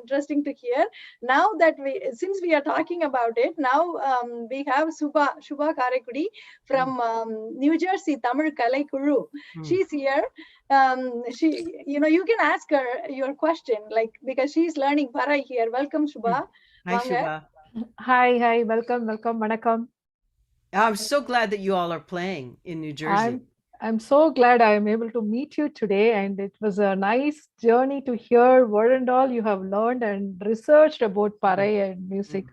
interesting to hear. Now that since we are talking about it, now we have Shubha Karekudi from New Jersey Tamil Kalai Kulu. She's here. You can ask her your question, like, because she's learning Parai here. Welcome, Shubha. Hi, Shubha. Hi, welcome, vanakkam. I'm so glad that you all are playing in New Jersey. I'm so glad I am able to meet you today, and it was a nice journey to hear what and all you have learned and researched about Parai and music.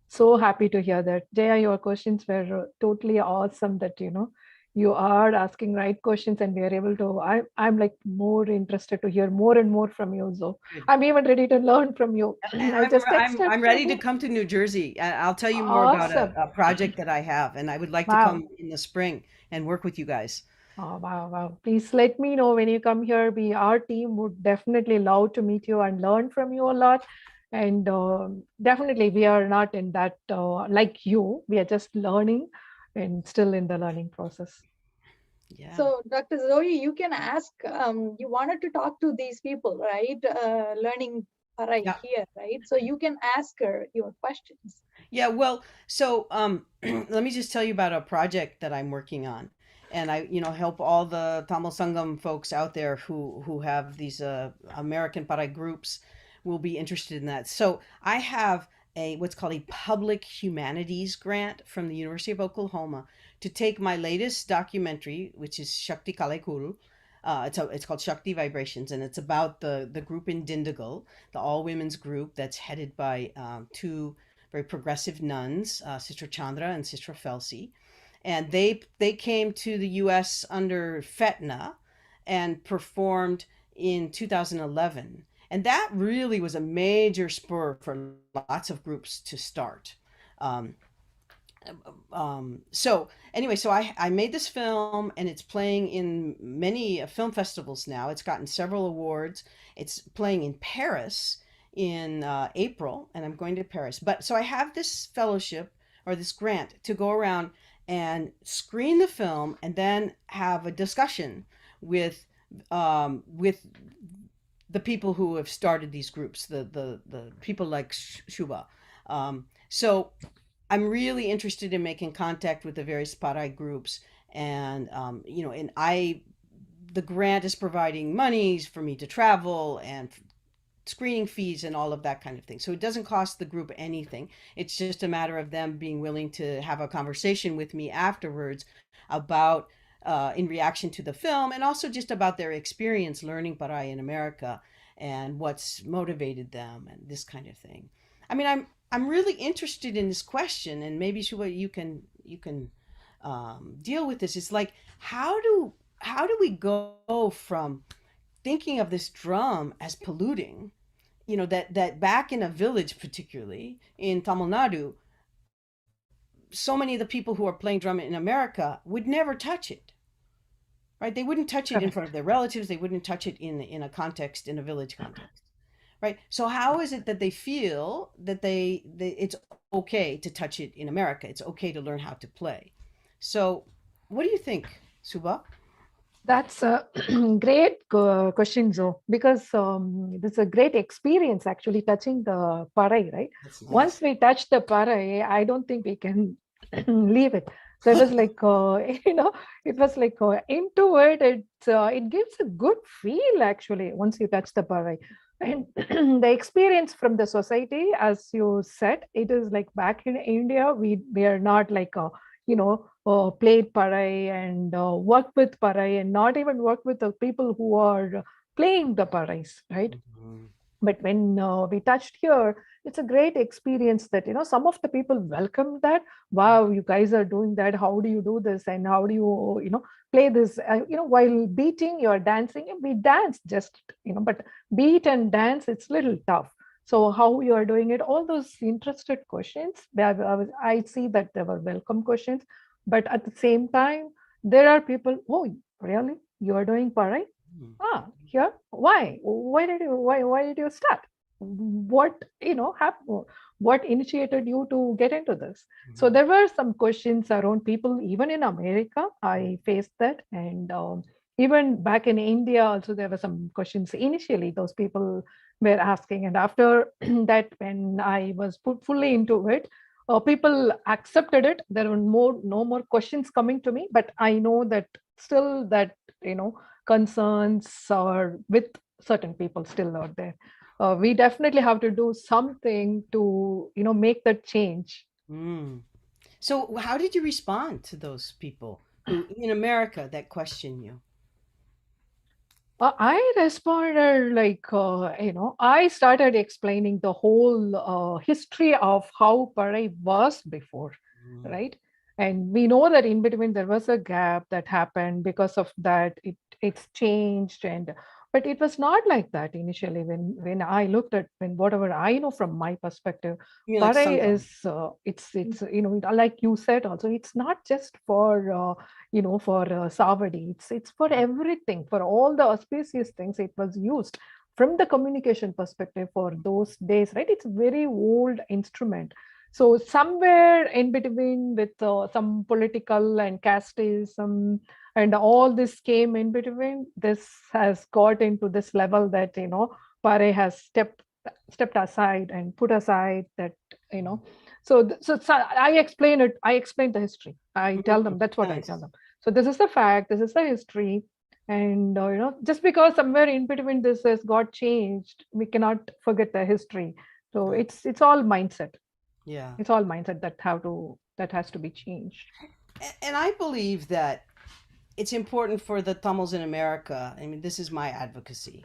So happy to hear that. Jeya, your questions were totally awesome that, you are asking right questions and we are able to, I'm like more interested to hear more and more from you. So I'm even ready to learn from you. I'm ready to come to New Jersey. I'll tell you more about a project that I have, and I would like to come in the spring and work with you guys. Oh, wow. Please let me know when you come here. Our team would definitely love to meet you and learn from you a lot. And definitely we are not in that like you. We are just learning and still in the learning process. Yeah. So Dr. Zoe, you can ask, you wanted to talk to these people, right? Learning Parai here, right? So you can ask her your questions. Yeah, well, so let me just tell you about a project that I'm working on. And I, help all the Tamil Sangam folks out there who have these American Parai groups will be interested in that. So I have what's called a public humanities grant from the University of Oklahoma to take my latest documentary, which is Shakti Kalaikuru. It's called Shakti Vibrations, and it's about the group in Dindigul, the all women's group that's headed by two very progressive nuns, Sister Chandra and Sister Felsi. And they came to the U.S. under FETNA and performed in 2011. And that really was a major spur for lots of groups to start. So I made this film, and it's playing in many film festivals now. It's gotten several awards. It's playing in Paris in April, and I'm going to Paris. But so I have this fellowship or this grant to go around and screen the film and then have a discussion with the people who have started these groups, the people like Shubha. So I'm really interested in making contact with the various Parai groups, and the grant is providing monies for me to travel and screening fees and all of that kind of thing. So it doesn't cost the group anything. It's just a matter of them being willing to have a conversation with me afterwards about in reaction to the film, and also just about their experience learning Parai in America and what's motivated them and this kind of thing. I mean, I'm really interested in this question, and maybe Shubha, you can deal with this. It's like, how do we go from thinking of this drum as polluting, that back in a village, particularly in Tamil Nadu, so many of the people who are playing drum in America would never touch it, right? They wouldn't touch it in front of their relatives. They wouldn't touch it in a village context, right? So how is it that they feel that it's okay to touch it in America? It's okay to learn how to play. So what do you think, Shubha? That's a great question, Zoe, because this is a great experience actually touching the Parai, right? Nice. Once we touch the Parai, I don't think we can leave it. So it was like, it was like into it. It gives a good feel actually once you touch the Parai. And the experience from the society, as you said, it is like back in India, we are not like played Parai and work with Parai, and not even work with the people who are playing the Parais, right? Mm-hmm. But when we touched here, it's a great experience that, some of the people welcome that. Wow, you guys are doing that. How do you do this? And how do you, play this? While beating, you're dancing. We dance just, but beat and dance, it's a little tough. So how you are doing it, all those interested questions, I see that there were welcome questions. But at the same time, there are people, oh, really? You are doing Parai? Here? Why? Why did you start? What, happened? What initiated you to get into this? Mm-hmm. So there were some questions around people, even in America, I faced that. And even back in India, also there were some questions initially those people were asking. And after that, when I was put fully into it, people accepted it. There were no more questions coming to me, but I know that still that, concerns are with certain people still out there. We definitely have to do something to, make that change. Mm. So how did you respond to those people who in America that question you? I responded like, I started explaining the whole history of how Parai was before, Mm. right? And we know that in between there was a gap that happened because of that. It's changed, and but it was not like that initially. When I looked at when whatever I know from my perspective, You mean like Parai Sangam? is it's like you said also, it's not just for for Savadi. It's for everything, for all the auspicious things it was used from the communication perspective for those days, right? It's a very old instrument. So somewhere in between with some political and casteism and all this came in between, this has got into this level that, Pare has stepped aside and put aside that, you know, so I explain it. I explain the history. I tell them, Mm, that's what I tell nice. them. So this is the fact, this is the history. And just because somewhere in between this has got changed, we cannot forget the history. So Right. it's all mindset. Yeah. It's all mindset that has to be changed. And I believe that it's important for the Tamils in America. I mean, this is my advocacy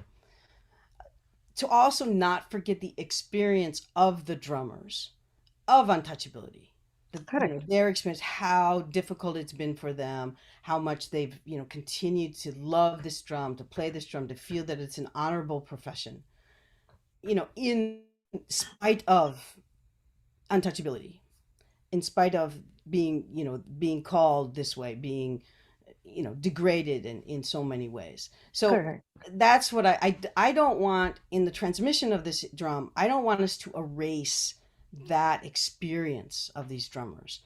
to also not forget the experience of the drummers of untouchability. Correct. Their experience, how difficult it's been for them, how much they've continued to love this drum, to play this drum, to feel that it's an honorable profession. In spite of untouchability, in spite of being called this way, being degraded in so many ways. So Correct. that's what I don't want in the transmission of this drum. I don't want us to erase that experience of these drummers.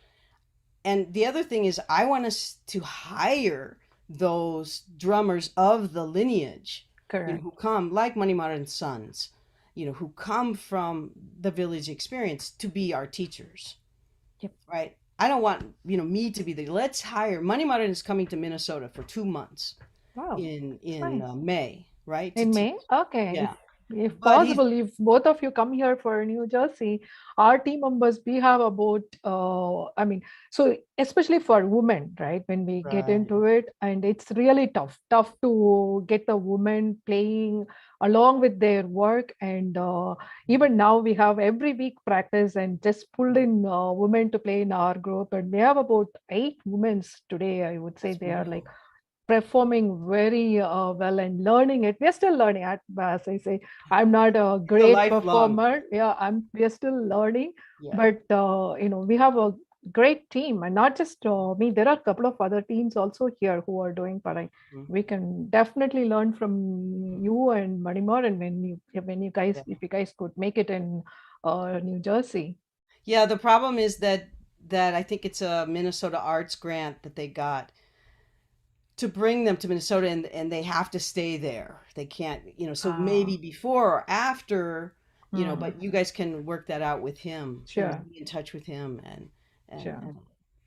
And the other thing is I want us to hire those drummers of the lineage, Correct. who come like Mani Maran's sons, who come from the village experience to be our teachers. Yep. Right? I don't want, me to be let's hire. Mani Maran is coming to Minnesota for 2 months Wow. in Nice. May, right? To In teach. May? Okay. Yeah. If But he's possible, if both of you come here for New Jersey, our team members, we have about, so especially for women, right? When we get right. into it, and it's really tough to get the women playing along with their work. And even now we have every week practice and just pulled in women to play in our group. And we have about 8 women today. I would say That's they are like beautiful. performing very well and learning it. We're still learning. As I say, I'm not a It's a great lifelong. performer. Yeah, we're still learning, Yeah. but we have a great team, and not just me. There are a couple of other teams also here who are doing Parai. Mhm. We can definitely learn from you and Manimar, and when you guys, Yeah. if you guys could make it in New Jersey. Yeah. The problem is that I think it's a Minnesota Arts grant that they got to bring them to Minnesota, and they have to stay there. They can't, so maybe before or after, but you guys can work that out with him, Sure, be in touch with him and and, sure. and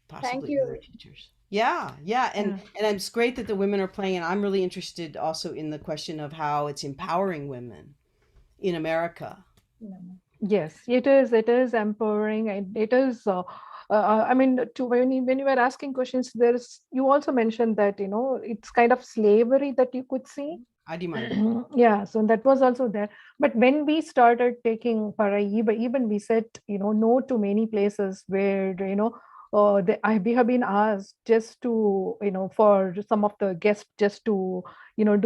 Thank possibly other you. teachers. Yeah, yeah, Yeah. and it's great that the women are playing, and I'm really interested also in the question of how it's empowering women in America. Yes, it is. It is empowering, and it is. I mean, to when you were asking questions, there's you also mentioned that it's kind of slavery that you could see. I demand. Yeah, so that was also there. But when we started taking Paraiba, even we said no to many places where we have been asked just to for some of the guests just to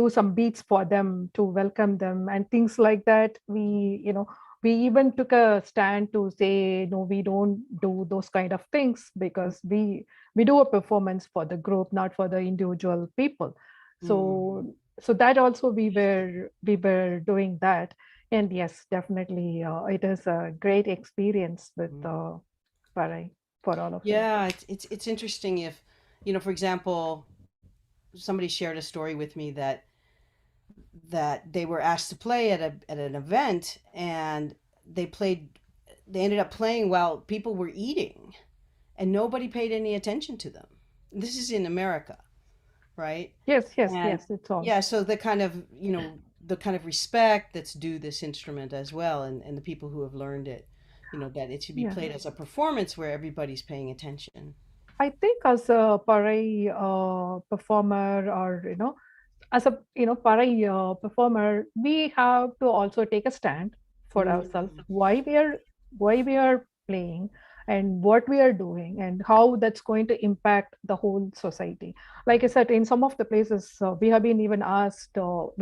do some beats for them to welcome them and things like that. We even took a stand to say no, we don't do those kind of things because we do a performance for the group, not for the individual people. Mm, So that also we were doing that. And yes, definitely it is a great experience with mm. Parai for all of us. Yeah, it's interesting if, for example, somebody shared a story with me that they were asked to play at an event, and they ended up playing while people were eating, and nobody paid any attention to them. This is in America, right? Yes, And it's all. yeah, so the kind of, the kind of respect that's due this instrument as well, and the people who have learned it, that it should be Yeah. played as a performance where everybody's paying attention. I think as a Parai performer, or as a Parai performer, we have to also take a stand for ourselves, why we are playing, and what we are doing, and how that's going to impact the whole society. Like I said, in some of the places, we have been even asked, they'll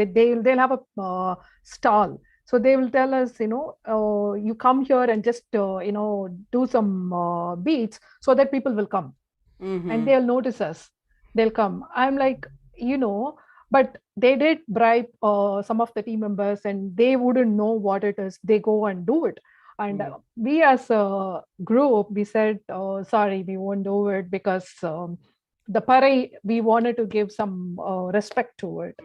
have a stall. So they will tell us, you come here and just do some beats so that people will come, and they'll notice us, they'll come. I'm like, but they did bribe some of the team members, and they wouldn't know what it is. They go and do it. And we as a group, we said, sorry, we won't do it, because the Parai, we wanted to give some respect to it.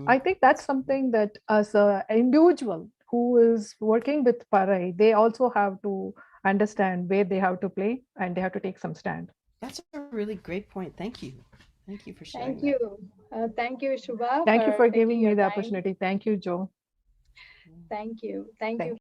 I think that's something that as an individual who is working with Parai, they also have to understand where they have to play, and they have to take some stand. That's a really great point. Thank you. Thank you for sharing. Thank you. Thank you, Shubha. Thank you for taking giving me your the time. opportunity. Thank you, Joe. Thank you. Thank you.